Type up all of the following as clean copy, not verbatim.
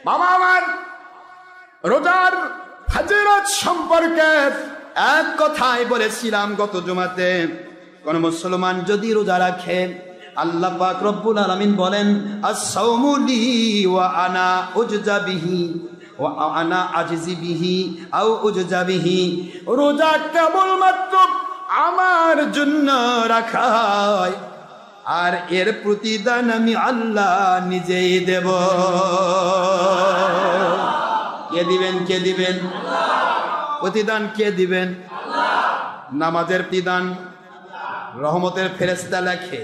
বাবা আমার, রোজার ফজিলত সম্পর্কে এক কথাই বলেছিলাম গত জুমাতে, কোন মুসলমান যদি রোজা রাখে, আল্লাহ পাক রব্বুল আলামিন বলেন আস-সাওমু লি ওয়া আনা উজজা বিহি ওয়া আনা আজজি বিহি আও উজজা বিহি। রোজা কেবলমাত্র আমার জন্য রাখা হয়, আর এর প্রতিদান আমি আল্লাহ নিজেই দেব। কে দিবেন? কে দিবেন? প্রতিদান কে দিবেন? নামাজের প্রতিদান রহমতের ফেরেশতা লেখে,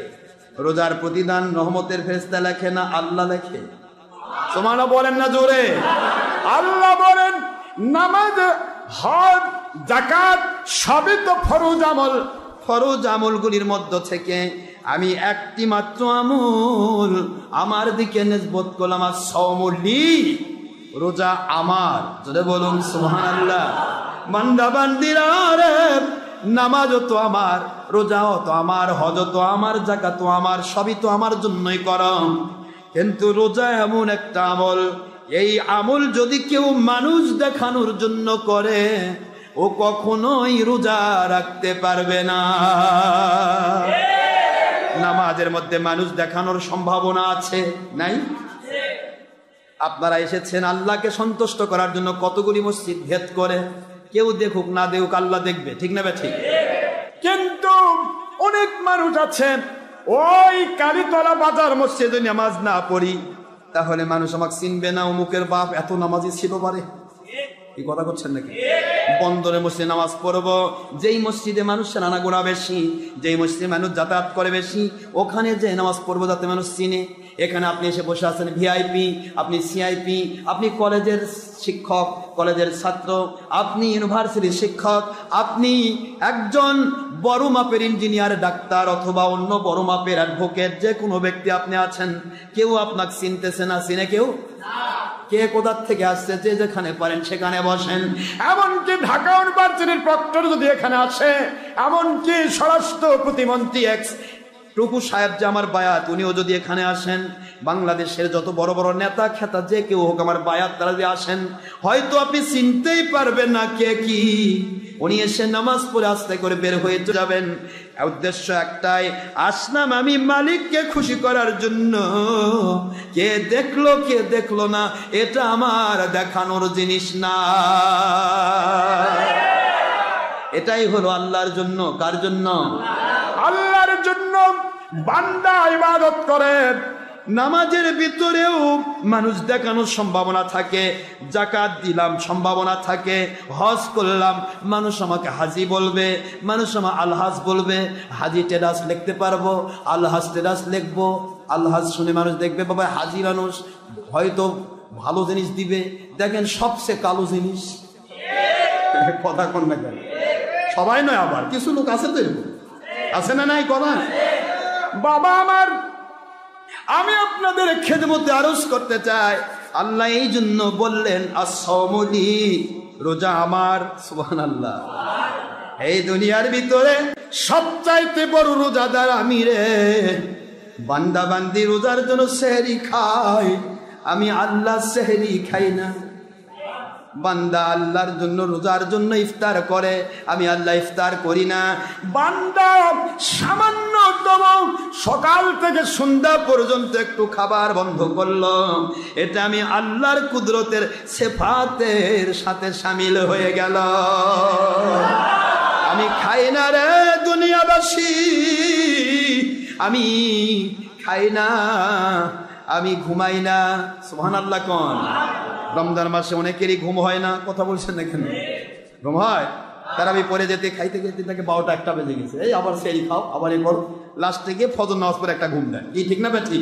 রোজার প্রতিদান রহমতের ফেরেশতা লেখে না আল্লাহ লেখে? সুবহানাল্লাহ বলেন না জোরে। আল্লাহ বলেন নামাজ, হজ, যাকাত সবই তো ফরজ আমল। ফরজ আমলগুলির মধ্য থেকে আমি একটি মাত্র আমল আমার দিকে নিসবত করলাম, আস-সাওমু লি, রোজা আমার। যদি বলুন সুবহানাল্লাহ। বান্দা বান্দিরা রে, নামাজও তো আমার, রোজাও তো আমার, হজও তো আমার, যাকাতও আমার, সবই তো আমার জন্যই করম। কিন্তু রোজা এমন একটা আমল, এই আমল যদি কেউ মানুষ দেখানোর জন্য করে, ও কখনোই রোজা রাখতে পারবে না। নামাজের মধ্যে মানুষ দেখানোর সম্ভাবনা আছে, নাই? আপনারা এসেছেন আল্লাহকে সন্তুষ্ট করার জন্য, কতগুলি মসজিদ ভেদ করে, কেউ দেখুক না দেখুক আল্লাহ দেখবে, ঠিক না বে ঠিক? কিন্তু অনেক মানুষ আছে, ওই কালীতলা বাজার মসজিদে নামাজ না পড়ি, তাহলে মানুষ আমাকে চিনবে না, অমুকের বাপ এত নামাজি ছিল পারে। এই কথা করছেন নাকি? বন্দরে মসজিদে নামাজ পড়বো, যেই মসজিদে মানুষের আনাগোনা বেশি, যেই মসজিদে মানুষ যাতায়াত করে বেশি, ওখানে যে নামাজ পড়বো যাতে মানুষ চিনে। এখানে আপনি এসে বসে আছেন ভিআইপি, আপনি সিআইপি, আপনি কলেজের শিক্ষক, কলেজের ছাত্র, আপনি ইউনিভার্সিটির শিক্ষক, আপনি একজন বড় মাপের ইঞ্জিনিয়ার, ডাক্তার, অথবা অন্য বড় মাপের অ্যাডভোকেট, যে কোনো ব্যক্তি আপনি আছেন, কেউ আপনাকে চিনতেছে না, চিনে কেউ? কে কোথার থেকে আসছে, যে যেখানে পারেন সেখানে বসেন। এমনকি ঢাকা ইউনিভার্সিটির প্রক্টর যদি এখানে আসে, এমনকি স্বরাষ্ট্র প্রতিমন্ত্রী এক্স টুকু সাহেব যে আমার বায়াত, উনিও যদি এখানে আসেন, বাংলাদেশের যত বড় বড় নেতা খেতা যে কেউ হোক আমার বায়াত তারা যদি আসেন, হয়তো আপনি চিনতেই পারবেন না কে কি। উনি এসে নামাজ পড়ে আস্তে করে বের হয়ে যাবেন। উদ্দেশ্য একটাই, আসলাম আমি মালিককে খুশি করার জন্য। কে দেখলো কে দেখলো না এটা আমার দেখানোর জিনিস না, এটাই হলো আল্লাহর জন্য। কার জন্য? আল্লাহর জন্য বান্দা ইবাদত করে। নামাজের ভিতরেও মানুষ দেখানোর সম্ভাবনা থাকে, যাকাত দিলাম সম্ভাবনা থাকে, হজ করলাম মানুষ আমাকে হাজি বলবে, মানুষ আমাকে আলহাজ বলবে। হাজি টেরাস লিখতে পারবো, আলহাজ টেরাস লিখবো। আলহাজ শুনে মানুষ দেখবে বাবা হাজি মানুষ, হয়তো ভালো জিনিস দিবে। দেখেন সবচেয়ে কালো জিনিস, কথা কোন না কেন? সবাই নয়, আবার কিছু লোক আছে তো, আছে না নাই কথা? বাবা আমার, আমি আপনাদের খেদমতে আরজ করতে চাই, আল্লাহ এই জন্য বললেন আস-সাওমু লি, রোজা আমার। সুবহানাল্লাহ। এই দুনিয়ার ভিতরে সবচাইতে বড় রোজাদার আমি রে। বান্দা বান্দি রোজার জন্য সেহরি খায়, আমি আল্লাহ সেহরি খাই না। বান্দা আল্লাহর জন্য রোজার জন্য ইফতার করে, আমি আল্লাহ ইফতার করি না। বান্দা সামান্যতম সকাল থেকে সন্ধ্যা পর্যন্ত একটু খাবার বন্ধ করলো, এটা আমি আল্লাহর কুদরতের সিফাতের সাথে শামিল হয়ে গেল। আমি খাই না রে দুনিয়াবাসী, আমি খাই না, আমি ঘুমাই না। সুবহানাল্লাহ কোন? রমজান মাসে অনেকেরই ঘুম হয় না, কথা বলছেন না কেন? ঘুম হয়? তারাবি পড়ে যেতে খাইতে খাইতে তাকে 12টা 1টা বেজে গেছে, এই আবার সেই খাও, আবার এই করো, লাস্টে গিয়ে ফজর নামাজ পড়ে একটা ঘুম দেয়। কি ঠিক না বেঠি?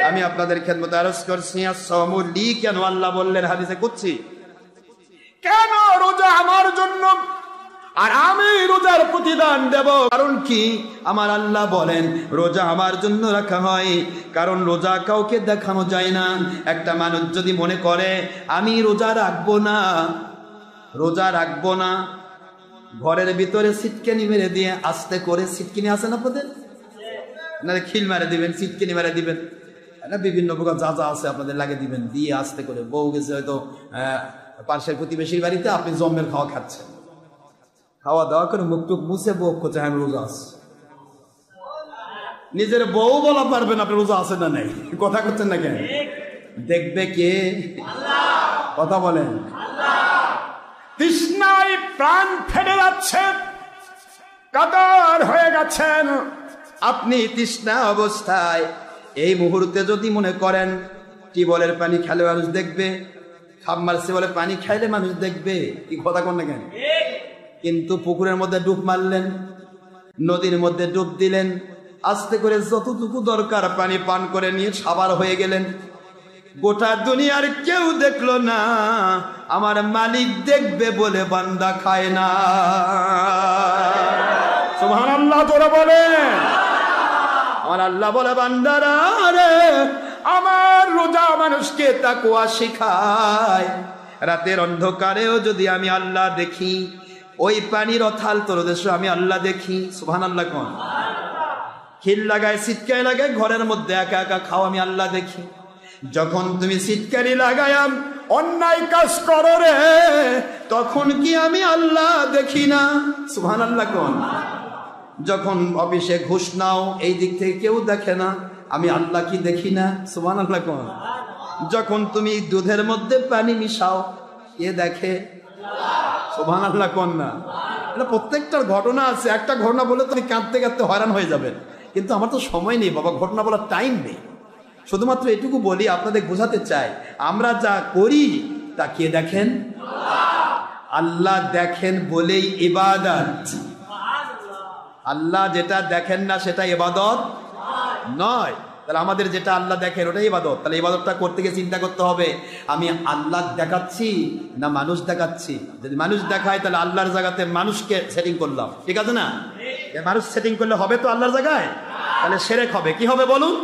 আমি আপনাদের খেদমতে আরজ করছি আস-সাওমু লি, কেন আল্লাহ বললেন হাদিসে কুদসি? কেন রোজা আমার জন্য আর আমি রোজার প্রতিদান দেব? কারণ কি? আমার আল্লাহ বলেন রোজা আমার জন্য রাখা হয়, কারণ রোজা কাউকে দেখানো যায় না। একটা মানুষ যদি মনে করে আমি রোজা রাখবো না, রোজা রাখবো না, ঘরের ভিতরে সিটকেনি মেরে দিয়ে আস্তে করে, সিটকিনি আছে না আপনাদের? না খিল মেরে দিবেন, সিটকিনি মেরে দিবেন, বিভিন্ন প্রকার যা যা আছে আপনাদের লাগে দিবেন, দিয়ে আস্তে করে বউ গেছে হয়তো পাশের প্রতিবেশীর বাড়িতে, আপনি জম্মের খাওয়া খাচ্ছেন, খাওয়া দাওয়া করে মুখ টুক মুছে বউ করছে আমি রোজা আছি। নিজের বউ বলা পারবেন আপনি রোজা আছেন না নেই, কথা করছেন না কেন? দেখবে কে? কথা বলেন। তৃষ্ণায় প্রাণ ফেটে যাচ্ছে, কাতর হয়ে গেছেন। আপনি তৃষ্ণা অবস্থায় এই মুহূর্তে যদি মনে করেন টিউবওয়েলের পানি খেলে মানুষ দেখবে, সাবমার্সিবলের পানি খাইলে মানুষ দেখবে, কি কথা কন না কেন? কিন্তু পুকুরের মধ্যে ডুব মারলেন, নদীর মধ্যে ডুব দিলেন, আস্তে করে যতটুকু দরকার পানি পান করে নিয়ে সাবার হয়ে গেলেন, গোটা দুনিয়ার কেউ দেখলো না, আমার মালিক দেখবে বলে বান্দা খায় না। সুবহানাল্লাহ জোরে বলেন। আমার আল্লাহ বলে বান্দারা রে, আমার রোজা মানুষকে তাকওয়া শেখায়। রাতের অন্ধকারেও যদি আমি আল্লাহ দেখি, ওই পানির অথাল তলদেশে আমি আল্লাহ দেখি। সুবহানাল্লাহ কোন? খিল লাগায় সিটকায় লাগায় ঘরের মধ্যে একা একা খাও, আমি আল্লাহ দেখি। যখন তুমি সিটকারি লাগায়াম অন্যায় কাজ করো রে, তখন কি আমি আল্লাহ দেখি না? সুবহানাল্লাহ কোন? যখন অফিসে ঘুষ নাও, এই দিক থেকে কেউ দেখে না, আমি আল্লাহ কি দেখি না? সুবহানাল্লাহ কোন? যখন তুমি দুধের মধ্যে পানি মিশাও, কে দেখে? সুবহানাল্লাহ কোন না? এটা প্রত্যেকটার ঘটনা আছে। একটা ঘটনা বলে তুমি কাঁদতে কাঁদতে হয়রান হয়ে যাবেন, কিন্তু আমার তো সময় নেই বাবা, ঘটনা বলার টাইম নেই। শুধুমাত্র এটুকু বলি, আপনাদের বোঝাতে চাই, আমরা যা করি তা কে দেখেন? আল্লাহ দেখেন বলেই ইবাদত। আল্লাহ যেটা দেখেন না সেটা ইবাদত নয়। তাহলে আমাদের যেটা আল্লাহ দেখেন ওটাই ইবাদত। তাহলে ইবাদতটা করতে গিয়ে চিন্তা করতে হবে, আমি আল্লাহ দেখাচ্ছি না মানুষ দেখাচ্ছি। যদি মানুষ দেখায় তাহলে আল্লাহর জায়গাতে মানুষকে সেটিং করলাম, ঠিক আছে না? মানুষ সেটিং করলে হবে তো আল্লাহর জায়গায়? তাহলে শিরক হবে। কি হবে বলুন?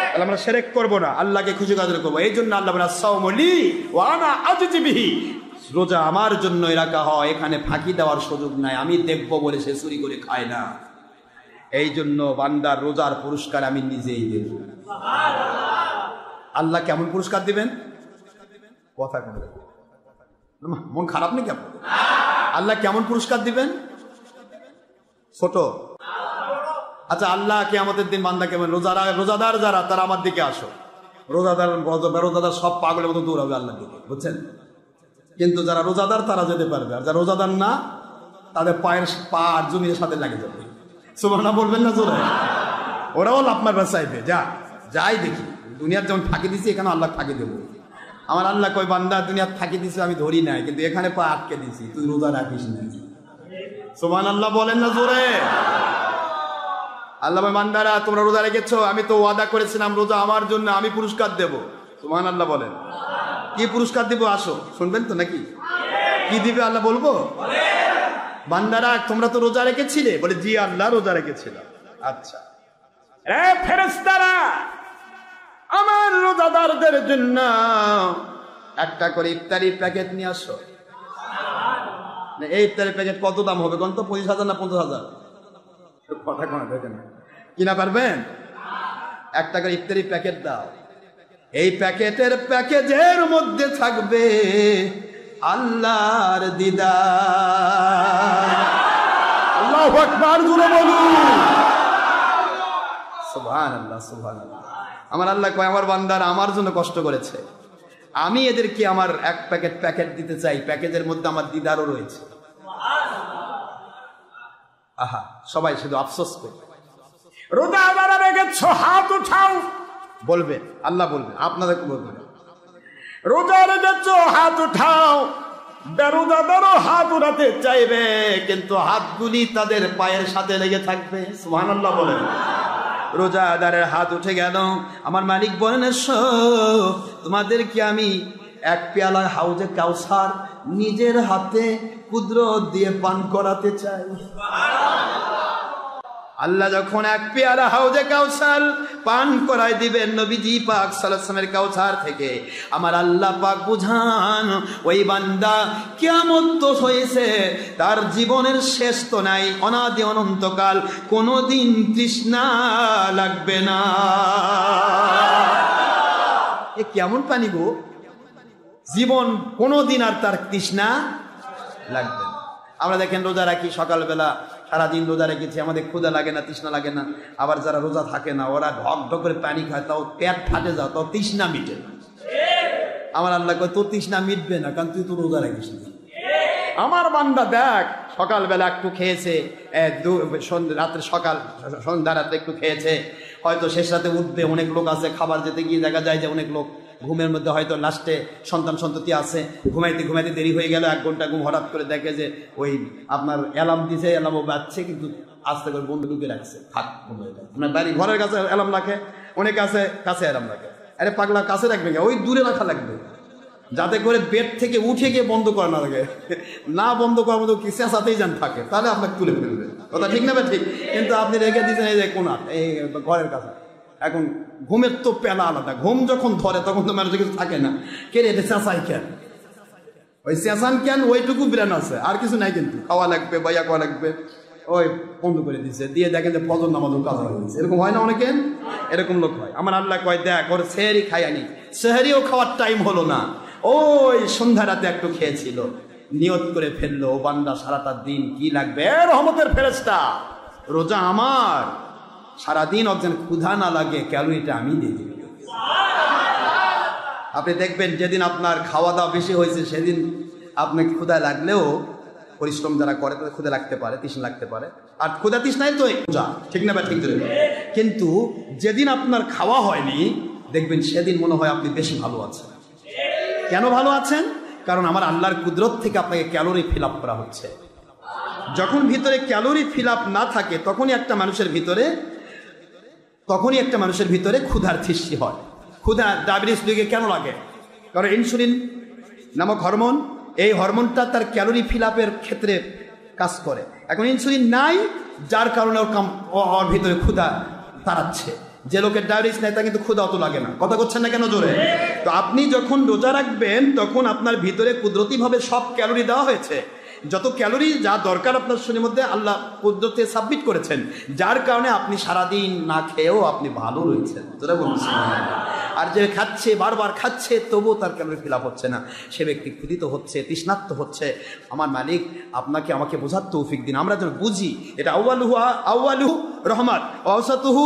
তাহলে আমরা শিরক করব না, আল্লাহকে খুশি কাজে করবো। এই জন্য আল্লাহ বলে আস-সাওমু লি ওয়া আনা আজজি বিহি, রোজা আমার জন্যই রাখা হয়, এখানে ফাঁকি দেওয়ার সুযোগ নাই। আমি দেখবো বলে সে চুরি করে খায় না। এই জন্য বান্দার রোজার পুরস্কার আমি নিজেই দেব। আল্লাহ কেমন পুরস্কার দিবেন? কথা কেন মন খারাপ নেই কেমন? আল্লাহ কেমন পুরস্কার দিবেন? ছোট? আচ্ছা, আল্লাহ কিয়ামতের দিন বান্দা কেমন? রোজাদার যারা তারা আমার দিকে আসো। রোজাদার সব পাগলের মতো দৌড়াবে আল্লাহর দিকে, বুঝছেন? কিন্তু যারা রোজাদার তারা যেতে পারবে, আর যারা রোজাদার না তাদের পায়ের পা আর জমির সাথে লাগে যাবে। সুবহানাল্লাহ বলবেন না জোরে? ওরাও লাফ মারবে চাইবে, যাই দেখি দুনিয়ার যেমন ফাঁকি দিছি এখানে আল্লাহ ফাঁকি দেবো। আমার আল্লাহ কই বান্দা দুনিয়ার ফাঁকি দিছি আমি ধরি নাই, কিন্তু এখানে পা আটকে দিছি, তুই রোজা রাখিস না। সুবহানাল্লাহ বলেন না জোরে? আল্লাহ বান্দারা তোমরা রোজা রেখেছো, আমি তো ওয়াদা করেছিলাম রোজা আমার জন্য, আমি পুরস্কার দেব। সুবহানাল্লাহ বলেন। কি পুরস্কার দিব? আসো শুনবেন তো নাকি? কি দিবে আল্লাহ বলবো? বান্দারা তোমরা তো রোজা রেখেছিলে, বলে জি আল্লাহ রোজা রেখেছিলাম। আচ্ছা, এ ফেরেশতারা, আমার রোজাদারদের জন্য একটা করে ইফতারি প্যাকেট নিয়ে আসো। এই ইফতারি প্যাকেট কত দাম হবে কোন তো? 25,000 না 50,000? কথা কোন দেখেন, কিনা পারবেন? একটা করে ইফতারি প্যাকেট দাও। এই প্যাকেজের মধ্যে থাকবে আল্লাহর দিদার। আল্লাহু আকবার জোরে বলুন। সুবহানাল্লাহ, সুবহানাল্লাহ। আমার আল্লাহ কয় আমার বান্দারা আমার জন্য কষ্ট করেছে, আমি এদেরকে আমার এক প্যাকেট দিতে চাই, প্যাকেজের মধ্যে আমার দিদারও রয়েছে। আহা, সবাই শুধু আফসোস করে। রোজাদার রেখেছো, হাত উঠাও। বলবে আল্লাহ, বলবে আপনাদেরকে বলবে, রোজা রেখেছো, হাত উঠাও। বেরোজাদারও হাত উঠাতে চাইবে, কিন্তু হাতগুলি তাদের পায়ের সাথে লেগে থাকবে। সুবহানাল্লাহ বলেন। রোজাদারের হাত উঠে গেল, আমার মালিক বলেন এসো, তোমাদেরকে আমি এক পেয়ালা হাউজে কাউসার নিজের হাতে কুদরত দিয়ে পান করাতে চাই। আল্লাহ যখন এক পেয়ালা হাউজে কাউসার পান করাই দিবেন নবীজি পাক সাল্লাল্লাহু আলাইহি ওয়াসাল্লামের কাউসার থেকে, আমার আল্লাহ পাক বুঝান ওই বান্দা কিয়ামত তো হয়েছে, তার জীবনের শেষ তো নাই, অনাদি অনন্তকাল কোনোদিন তৃষ্ণা লাগবে না। এ কেমন পানি গো, জীবন কোনোদিন আর তার তৃষ্ণা লাগবে না। আমরা দেখেন রোজা রাখি, সকালবেলা সারাদিন রোজা রেখেছি, আমাদের ক্ষুধা লাগে না, তৃষ্ণা লাগে না। আবার যারা রোজা থাকে না ওরা ঢক ঢক করে পানি খায়, তাও পেট ফাটে যাও, তাও তৃষ্ণা মিটে না। আমার আল্লাহ কয় তোর তৃষ্ণা মিটবে না, কারণ তুই তো রোজা রাখিস না। আমার বান্দা দেখ সকালবেলা একটু খেয়েছে, রাত্রে সন্ধ্যা রাত্রে একটু খেয়েছে, হয়তো শেষ রাতে উঠবে। অনেক লোক আছে খাবার যেতে গিয়ে দেখা যায় যে অনেক লোক ঘুমের মধ্যে হয়তো লাস্টে সন্তান সন্ততি আছে, ঘুমাইতে ঘুমাইতে দেরি হয়ে গেল, 1 ঘন্টা ঘুম, হঠাৎ করে দেখে যে ওই আপনার অ্যালার্ম দিছে, অ্যালার্মও বাজছে, কিন্তু আস্তে করে বন্ধু ঢুকে রাখছে। থাক, আপনার বাড়ি ঘরের কাছে অ্যালার্ম রাখে, অনেকে আছে কাছে অ্যালার্ম রাখে। আরে পাগলা, কাছে রাখবে না, ওই দূরে রাখা লাগবে, যাতে করে বেড থেকে উঠে গিয়ে বন্ধ করা না লাগে। না বন্ধ করার মতো কি চেঁচাতেই যান থাকে, তাহলে আপনাকে তুলে ফেলবে। কথা ঠিক না ঠিক? কিন্তু আপনি রেখে দিচ্ছেন এই যে কোনা, এই ঘরের কাছে। এখন ঘুমের তো পেলা আলাদা, ঘুম যখন ধরে তখন তো মানুষের কিছু থাকে না। কে রে চেঁচাই কেন, ওই চেঁচান কেন, ওইটুকু ব্রেন আছে, আর কিছু নাই। কিন্তু খাওয়া লাগবে, বাইয়া খাওয়া লাগবে, ওই বন্ধ করে দিচ্ছে, দিয়ে দেখেন যে ফজর নামাজও কাজা হয়ে গেছে। এরকম হয় না অনেকে? এরকম লোক হয়। আমার আল্লাহ কয় দেখ ওর সেহরি খাইয়ানি, সেহরিও খাওয়ার টাইম হলো না, ওই সন্ধ্যা রাতে একটু খেয়েছিল, নিয়ত করে ফেললো ও বান্দা সারাটা দিন কি লাগবে, রহমতের ফেরেশতা রোজা আমার, সারাদিন একজন ক্ষুধা না লাগে, ক্যালোরিটা আমি দিয়ে দিই। আপনি দেখবেন যেদিন আপনার খাওয়া দাওয়া বেশি হয়েছে সেদিন আপনাকে ক্ষুধা লাগলেও, পরিশ্রম যারা করে তাদের ক্ষুধা লাগতে পারে, তৃষ্ণা লাগতে পারে, আর ক্ষুধা তৃষ্ণাই তো রোজা, ঠিক না? ঠিক ধরে। কিন্তু যেদিন আপনার খাওয়া হয়নি দেখবেন সেদিন মনে হয় আপনি বেশি ভালো আছেন। কেন ভালো আছেন? কারণ আমার আল্লাহর কুদরত থেকে আপনাকে ক্যালোরি ফিল আপ করা হচ্ছে। যখন ভিতরে ক্যালোরি ফিল আপ না থাকে তখনই একটা মানুষের ভিতরে ক্ষুধার সৃষ্টি হয়। ক্ষুধা, ডায়াবেটিস রোগে কেন লাগে? কারণ ইনসুলিন নামক হরমোন, এই হরমোনটা তার ক্যালোরি ফিল আপের ক্ষেত্রে কাজ করে। এখন ইনসুলিন নাই, যার কারণে ওর ভিতরে ক্ষুধা তাড়াচ্ছে। যে লোকের ডায়াবেটিস নেই তা কিন্তু ক্ষুধা অত লাগে না। কথা করছেন না কেন জোরে? তো আপনি যখন রোজা রাখবেন তখন আপনার ভিতরে কুদরতিভাবে সব ক্যালোরি দেওয়া হয়েছে, যত ক্যালোরি যা দরকার আপনার শরীরের মধ্যে আল্লাহ কুদরতে সাবমিট করেছেন, যার কারণে আপনি সারাদিন না খেয়েও আপনি ভালো রয়েছেন। তোরা বলছেন। আর যে খাচ্ছে, বারবার খাচ্ছে, তবুও তার ক্যালোরি ফিল আপ হচ্ছে না, সে ব্যক্তি ক্ষুধিত হচ্ছে, তৃষ্ণার্ত হচ্ছে। আমার মালিক আপনাকে আমাকে বোঝার তৌফিক দিন, আমরা যেন বুঝি এটা আউয়ালুহু রহমাত, আওসাতুহু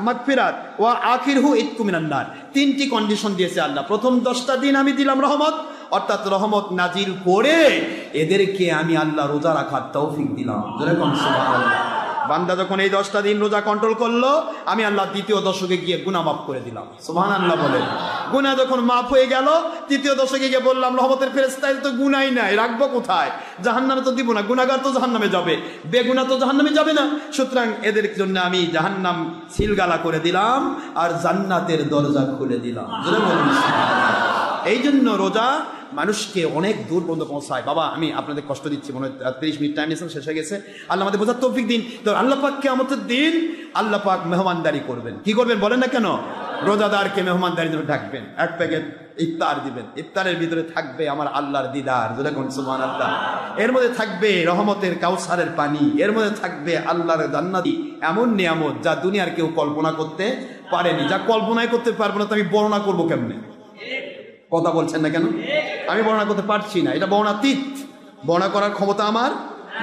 মাগফিরাত ওয়া আখিরহু ইতকু মিনান নার। 3টি কন্ডিশন দিয়েছে আল্লাহ। প্রথম 10টা দিন আমি দিলাম রহমত, অর্থাৎ রহমত নাজিল করে এদেরকে আমি আল্লাহ রোজা রাখার তৌফিক দিলাম। সুবহানাল্লাহ। বান্দা যখন এই 10টা দিন রোজা কন্ট্রোল করলো, আমি আল্লাহ দ্বিতীয় দশকে গিয়ে গুনাহ মাফ করে দিলাম। সুবহানাল্লাহ বলে। গুনাহ যখন মাফ হয়ে গেল, তৃতীয় দশকে গিয়ে বললাম রহমতের ফেরেশতা তো গুনাহই নাই, রাখবো কোথায়? জাহান্নামে তো দিব না, গুনাহগার তো জাহান্নামে যাবে, বেগুনাহ তো জাহান্নামে যাবে না। সুতরাং এদের জন্য আমি জাহান্নাম সিলগালা করে দিলাম আর জান্নাতের দরজা খুলে দিলাম। এই জন্য রোজা মানুষকে অনেক দূর পর্যন্ত পৌঁছায়। বাবা আমি আপনাদের কষ্ট দিচ্ছি, মনে হয় 30 মিনিট টাইম নিয়েছেন, শেষ হয়ে গেছে। আল্লাহ আমাদের বোঝার তৌফিক দিন। তো আল্লাহ পাক কিয়ামতের দিন আল্লাহ পাক মেহমানদারি করবেন। কি করবেন বলেন না কেন? রোজাদারকে মেহমানদারির জন্য ডাকবেন, 1 প্যাকেট ইফতার দিবেন। ইফতারের ভিতরে থাকবে আমার আল্লাহর দিদার, যেরকম সুবহানাল্লাহ। এর মধ্যে থাকবে রহমতের কাউসারের পানি, এর মধ্যে থাকবে আল্লাহর জান্নাতি, এমন নিয়ামত যা দুনিয়ার কেউ কল্পনা করতে পারেনি। যা কল্পনাই করতে পারবো না তো আমি বর্ণনা করবো কেমনে? কথা বলছেন না কেন? আমি বর্ণনা করতে পারছি না, এটা বর্ণাতীত, বর্ণনা করার ক্ষমতা আমার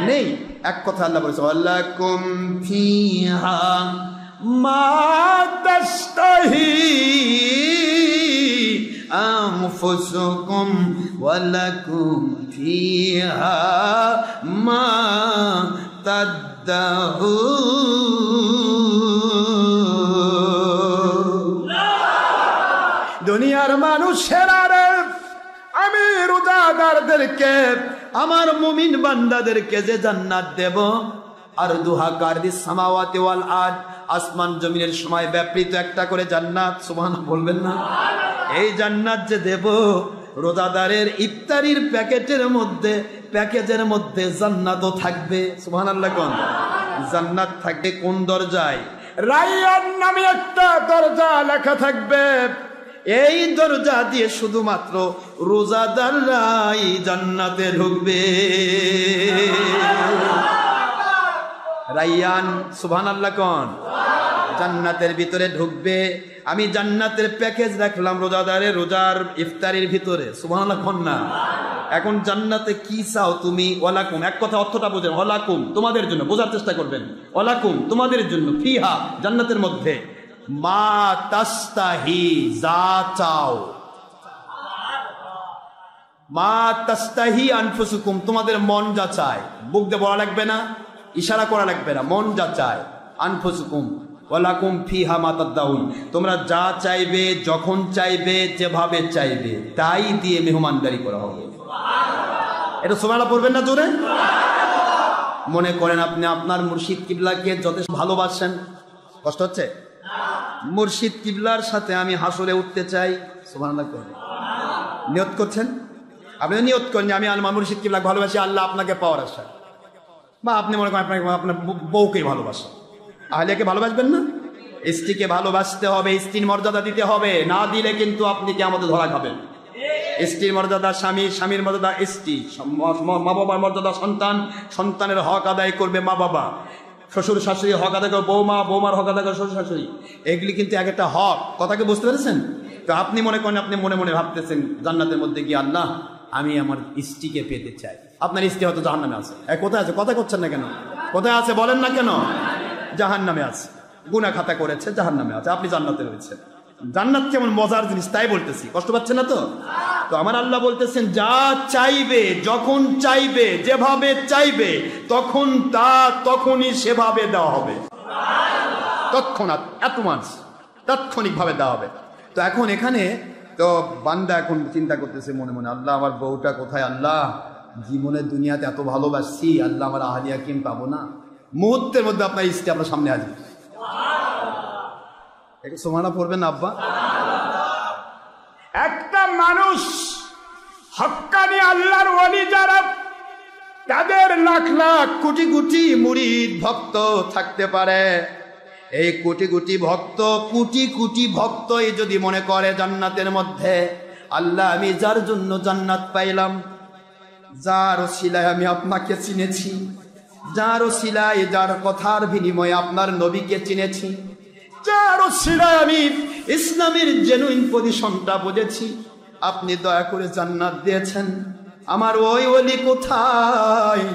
নেই। এক কথা আল্লাহ বলেছে, ওয়ালাকুম ফিহা মা তাশতাহি আনফুসুকুম ওয়ালাকুম ফিহা মা তাদাউন। দুনিয়ার মানুষেরা রে, আমি রোজাদারদেরকে, আমার মুমিন বান্দাদেরকে যে জান্নাত দেব, আর দুহাকার দিস সামাওয়াতি ওয়াল আরদ, আসমান জমিনের সময় ব্যাপৃত একটা করে জান্নাত। সুবহানাল্লাহ বলবেন না? এই জান্নাত যে দেব, রোজাদারের ইফতারির প্যাকেজের মধ্যে জান্নাতও থাকবে। সুবহানাল্লাহ। কোন জান্নাত থাকবে? কোন দরজায়? রায়্যান নামে একটা দরজা লেখা থাকবে। এই দরজা দিয়ে শুধুমাত্র রোজাদাররাই জান্নাতে ঢুকবে। রায়্যান, সুবহানাল্লাহ। কোন জান্নাতের ভিতরে ঢুকবে। আমি জান্নাতের প্যাকেজ রাখলাম রোজাদারের রোজার ইফতারির ভিতরে, সুবহানাল্লাহ না। এখন জান্নাতে কি চাও তুমি? ওয়ালাকুম, এক কথা অর্থটা বোঝেন, ওয়ালাকুম তোমাদের জন্য, বোঝার চেষ্টা করবেন। ওয়ালাকুম তোমাদের জন্য, ফিহা জান্নাতের মধ্যে, মা তাস্তাহি যা চাও, মা তাস্তাহি আনফুসুকুম তোমাদের মন যা চায়, বুক দিয়ে বলা লাগবে না, ইশারা করা লাগবে না, মন যা চায়, আনফুসুকুম ওয়ালাকুম ফিহা মা তাদাউন তোমরা যা চাইবে, যখন চাইবে, যেভাবে চাইবে তাই দিয়ে মেহমানদারি করা হবে। এটা সুবহানাল্লাহ পড়বেন না জোরে? মনে করেন আপনি আপনার মুর্শিদ কিবলাকে যথেষ্ট ভালোবাসেন, কষ্ট হচ্ছে? মুর্শিদ কিবলার সাথে আমি হাসরে উঠতে চাই, সুবহানাল্লাহ করবেন। নিয়ত করছেন? আপনি নিয়ত করেন যে আমি আমার মুর্শিদ কিবলাকে ভালোবাসি, আল্লাহ আপনাকে পাওয়ার আশা, বা আপনি মনে করেন আপনাকে আপনার বউকে ভালোবাসেন, আহলিয়াকে ভালোবাসবেন না? স্ত্রীকে ভালোবাসতে হবে, স্ত্রীর মর্যাদা দিতে হবে, না দিলে কিন্তু আপনি কিয়ামতে ধরা খাবেন। স্ত্রীর মর্যাদা স্বামী, স্বামীর মর্যাদা স্ত্রী, মা বাবার মর্যাদা সন্তান, সন্তানের হক আদায় করবে মা বাবা, শ্বশুর শাশুড়ি হক আদায় করবে বৌমা, বৌমার হক আদায় করবে শ্বশুর শাশুড়ি। এগুলি কিন্তু এক একটা হক, কথাকে বুঝতে পেরেছেন? তো আপনি মনে করেন আপনি মনে মনে ভাবতেছেন জান্নাতের মধ্যে গিয়ে আল্লাহ আমি আমার স্ত্রীকে পেতে চাই। আপনার স্ত্রী হয়তো জাহান্নামে আছে। কোথায় আছে? কথা করছেন না কেন? কোথায় আছে বলেন না কেন? জাহান্নামে আছে, গুনাহ খাতা করেছে, জাহান্নামে আছে, আপনি জান্নাতে রয়েছেন। জান্নাত কেমন মজার জিনিস তাই বলতেছি, কষ্ট পাচ্ছেন না তো? তো আমার আল্লাহ বলতেছেন যা চাইবে, যখন চাইবে, যেভাবে চাইবে, তখন তা তখনই সেভাবে দেওয়া হবে। তৎক্ষণাৎ, এত মাস তাৎক্ষণিক ভাবে দেওয়া হবে। তো এখন এখানে তো বান্দা এখন চিন্তা করতেছে মনে মনে, আল্লাহ আমার বউটা কোথায়? আল্লাহ জীবনের দুনিয়াতে এত ভালোবাসছি, আল্লাহ আমার আহলিয়া কিম পাবো না? মুহূর্তের মধ্যে আপনার স্ত্রী আপনার সামনে হাজির। একটু সুবহানাল্লাহ পড়বেন না আব্বা? একটা মানুষ হক্কানি আল্লাহর ওলি যারা, তাদের লাখ লাখ কোটি কোটি মুরিদ ভক্ত থাকতে পারে। এই কোটি কোটি ভক্ত, কোটি কোটি ভক্ত এই যদি মনে করে জান্নাতের মধ্যে আল্লাহ আমি যার জন্য জান্নাত পাইলাম, যার ওসিলায় আমি আপনাকে চিনেছি, যার ওসিলায়, যার কথার বিনিময়ে আপনার নবীকে চিনেছি, যার ওসিলায় আমি ইসলামের জেনুইন পজিশনটা বুঝেছি, আপনি দয়া করে জান্নাত দিয়েছেন। আমার ওই ওলি কোথায়?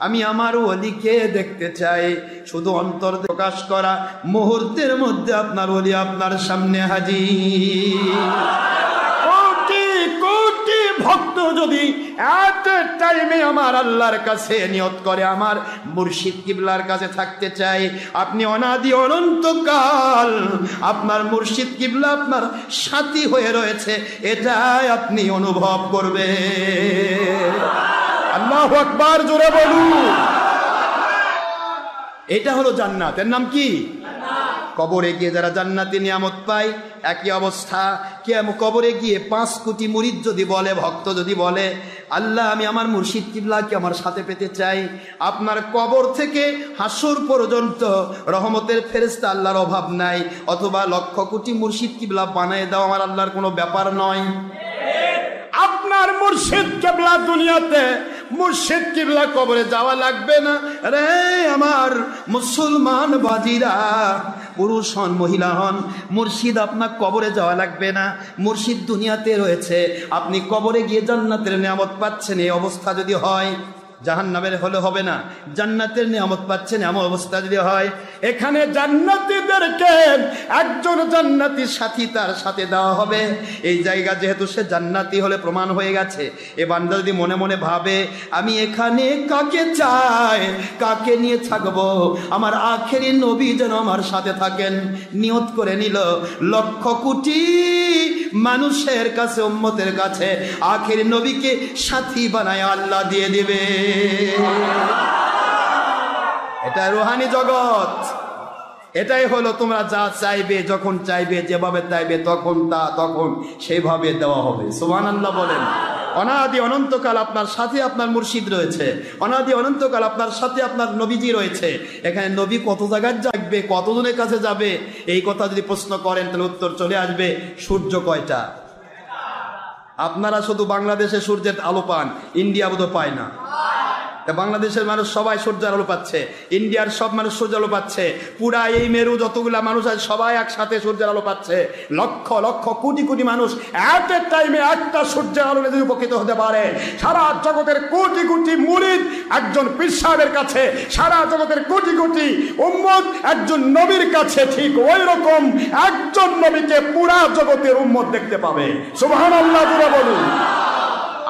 আমি আমার ওলিকে দেখতে চাই। শুধু অন্তর প্রকাশ করা, মুহূর্তের মধ্যে আপনার ওলি আপনার সামনে হাজির। কোটি কোটি ভক্ত যদি এত টাইমে আমার আল্লাহর কাছে নিয়ত করে আমার মুর্শিদ কিবলার কাছে থাকতে চাই, আপনি অনাদি অনন্তকাল আপনার মুর্শিদ কিবলা আপনার সাথী হয়ে রয়েছে, এটাই আপনি অনুভব করবেন। আল্লাহু আকবার, জোরে বলুন। এটা হলো জান্নাত। এর নাম কি? কবরে গিয়ে যারা জান্নাতি নিয়ামত পায় একই অবস্থা। কবরে গিয়ে 5 কোটি মুরিদ যদি বলে, ভক্ত যদি বলে আল্লাহ আমি আমার মুর্শিদ কিবলাকে আমার সাথে পেতে চাই, আপনার কবর থেকে হাসর পর্যন্ত রহমতের ফেরেশতা আল্লাহর অভাব নাই। অথবা 1,00,000 কোটি মুর্শিদ কিবলা বানিয়ে দাও, আমার আল্লাহর কোনো ব্যাপার নয়। আপনার মুর্শিদ কিবলা দুনিয়াতে, মুর্শিদ কিবলা কবরে যাওয়া লাগবে না রে আমার মুসলমান বাজিরা, পুরুষ হন মহিলা হন, মুর্শিদ আপনার কবরে যাওয়া লাগবে না। মুর্শিদ দুনিয়াতে রয়েছে, আপনি কবরে গিয়ে জান্নাতের নিয়ামত পাচ্ছেন। এই অবস্থা যদি হয়, জাহান্নামের হলে হবে না, জান্নাতের নিয়ামত পাচ্ছেন এমন অবস্থা যদি হয়, এখানে জান্নাতীদেরকে একজন জান্নাতি সাথী তার সাথে দেওয়া হবে। এই জায়গা যেহেতু সে জান্নাতি হলে প্রমাণ হয়ে গেছে। এ বান্দা যদি মনে মনে ভাবে আমি এখানে কাকে চাই, কাকে নিয়ে থাকবো, আমার আখেরি নবী যেন আমার সাথে থাকেন, নিয়ত করে নিল 1,00,000 কোটি মানুষের কাছে, উম্মতের কাছে আখেরি নবীকে সাথী বানায় আল্লাহ দিয়ে দিবে। এটা রুহানি জগৎ। এটাই হলো তোমরা যা চাইবে, যখন চাইবে, যেভাবে চাইবে, তখন তা তখন সেইভাবে দেওয়া হবে। সুবহানাল্লাহ বলেন। অনাদি অনন্তকাল আপনার সাথে আপনার মুর্শিদ রয়েছে, অনাদি অনন্তকাল আপনার সাথে আপনার নবীজি রয়েছে। এখানে নবী কত জায়গায় যাবে, কতজনের কাছে যাবে, এই কথা যদি প্রশ্ন করেন তাহলে উত্তর চলে আসবে সূর্য কয়টা। আপনারা শুধু বাংলাদেশে সূর্যের আলো পান, ইন্ডিয়া বোধহয় পায় না। বাংলাদেশের মানুষ সবাই সূর্যের আলো পাচ্ছে, ইন্ডিয়ার সব মানুষ সূর্যের আলো পাচ্ছে, পুরা এই মেরু যতগুলা মানুষ আছে সবাই একসাথে সূর্যের আলো পাচ্ছে। লক্ষ লক্ষ কোটি কোটি মানুষ এট এ টাইমে একটা সূর্যের আলো যদি উপকৃত হতে পারে, সারা জগতের কোটি কোটি মুরিদ একজন পীর সাহেবের কাছে, সারা জগতের কোটি কোটি উম্মত একজন নবীর কাছে, ঠিক ওই রকম একজন নবীকে পুরা জগতের উম্মত দেখতে পাবে। সুবহানাল্লাহ জোরে বলুন।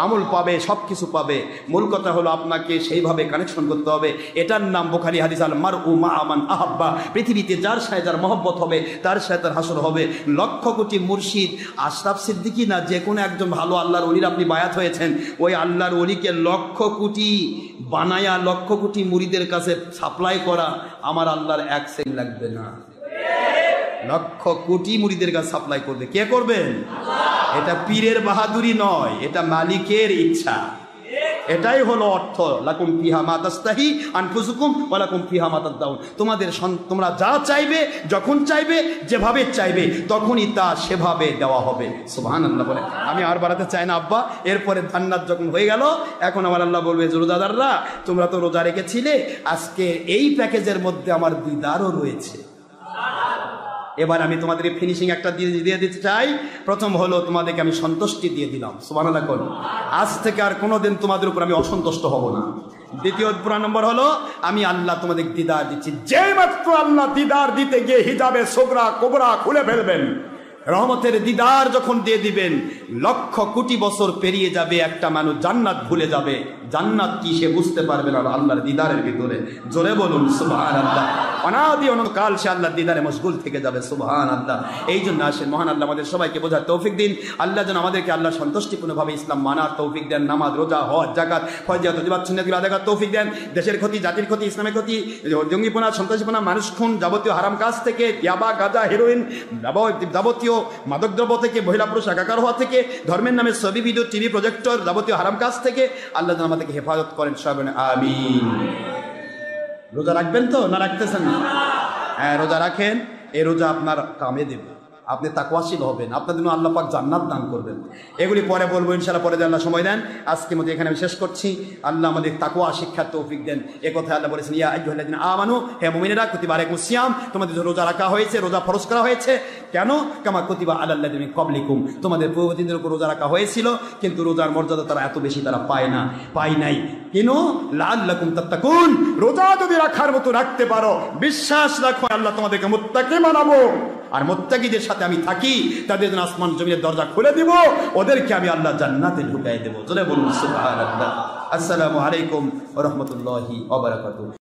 আমল পাবে, সবকিছু পাবে। মূল কথা হলো আপনাকে সেইভাবে কানেকশন করতে হবে। এটার নাম বুখারী হাদিস, আল মারউ মা'a মান আহাব্বা। পৃথিবীতে যার সাথে যার মহব্বত হবে তার সাথে তার হাসর হবে। লক্ষ কোটি মুর্শিদ, আশরাফ সিদ্দিকী না, যে কোনো একজন ভালো আল্লাহর ওলির আপনি বায়াত হয়েছেন, ওই আল্লাহর ওলিকে লক্ষ কোটি বানায়া লক্ষ কোটি মুরিদের কাছে সাপ্লাই করা আমার আল্লাহর এক সেকেন্ড লাগবে না। লক্ষ কোটি মুরিদের কাছে সাপ্লাই করবে কে করবেন? এটা পীরের বাহাদুরি নয়, এটা মালিকের ইচ্ছা। এটাই হলো অর্থ, লাকুম ফিহা মা তাস্তাহি আনফুসুকুম ওয়া লাকুম ফিহা মা তাদদাউন। তোমরা যা চাইবে, যখন চাইবে, যেভাবে চাইবে, তখনই তা সেভাবে দেওয়া হবে। সুবহানাল্লাহ বলে। আমি আর বাড়াতে চাই না আব্বা। এরপরে জান্নাত যখন হয়ে গেল, এখন আমার আল্লাহ বলবে, রোজাদাররা তোমরা তো রোজা রেখেছিলে, আজকে এই প্যাকেজের মধ্যে আমার দিদারও রয়েছে। এবার আমি তোমাদেরকে ফিনিশিং একটা দিয়ে দিতে চাই। প্রথম হলো তোমাদেরকে আমি সন্তুষ্টি দিয়ে দিলাম। সুবহানাল্লাহ করুন। আজ থেকে আর কোনোদিন তোমাদের উপর আমি অসন্তুষ্ট হব না। দ্বিতীয় পুরা নম্বর হলো, আমি আল্লাহ তোমাদের দিদার দিচ্ছি। যেই মাত্র আল্লাহ দিদার দিতে গিয়ে হিজাবে সোগরা কোবরা খুলে ফেলবেন, রহমতের দিদার যখন দিয়ে দিবেন, লক্ষ কোটি বছর পেরিয়ে যাবে, একটা মানুষ জান্নাত ভুলে যাবে। জান্নাত কি সে বুঝতে পারবে না আল্লাহর দিদারের ভিতরে। জোরে বলুন সুবহানাল্লাহ। অনাদি অনন্তকাল সে আল্লাহর দিদারে মশগুল থেকে যাবে। সুবহানাল্লাহ। এই জন্য আসেন, মহান আল্লাহ আমাদের সবাইকে বোঝার তৌফিক দিন। আল্লাহ যেন আমাদেরকে আল্লাহ সন্তুষ্টিপূর্ণভাবে ইসলাম মানার তৌফিক দেন। নামাজ, রোজা, হজ, যাকাত, ফরজিয়াত, ওয়াজিবাত, সুন্নাতগুলো আদায় করার তৌফিক দেন। দেশের ক্ষতি, জাতির ক্ষতি, ইসলামের ক্ষতি, জঙ্গিপনা, সন্ত্রাসীপনা, মানুষ খুন, যাবতীয় হারাম কাজ থেকে, ইয়াবা, গাঁজা, হেরোইন, যাবতীয় মাদকদ্রব্য থেকে, মহিলা পুরুষ একাকার হওয়া থেকে, ধর্মের নামে ছবি, ভিডিও, টিভি, প্রজেক্টর, যাবতীয় হারাম কাজ থেকে আল্লাহ যেন আমাদেরকে হেফাজত করেন। সবাই আমিন। রোজা রাখবেন তো না রাখতেছেন না? হ্যাঁ, রোজা রাখেন। এই রোজা আপনার কামে দেবে, আপনি তাকওয়াশীল হবেন, আপনার জন্য আল্লাহ পাক জান্নাত দান করবেন। এগুলি পরে বলবো ইনশাআল্লাহ, পরে আল্লাহ সময় দেন। আজকের মতো এখানে আমি শেষ করছি। আল্লাহ আমাদের তাকওয়া শিক্ষার তৌফিক দেন। এই কথা আল্লাহ বলেছেন, ইয়া আইয়ুহাল্লাযিনা আমানু, হে মুমিনেরা, কুতিবা আলাইকুমুস সিয়াম, তোমাদের জন্য রোজা রাখা হয়েছে, রোজা ফরজ করা হয়েছে। কেন? কামা কুতিবা আলাল লাযিনা মিন ক্বাবলিকুম, তোমাদের পূর্ববর্তীদের উপর রোজা রাখা হয়েছিল, কিন্তু রোজার মর্যাদা তারা এত বেশি তারা পায় নাই। কেন? লাআল্লাকুম তাত্তাকুন, রোজা যদি রাখার মতো রাখতে পারো, বিশ্বাস রাখো আল্লাহ তোমাদেরকে মুত্তাকি বানাবো। আর মুত্তাকিদের সাথে আমি থাকি, তাদের জন্য আসমান জমিনের দরজা খুলে দিব, ওদেরকে আমি আল্লাহ জান্নাতে ঢুকাই দেব। জোরে বলুন সুবহানাল্লাহ। আসসালামু আলাইকুম ওয়া রাহমাতুল্লাহি ওয়া বারাকাতুহু।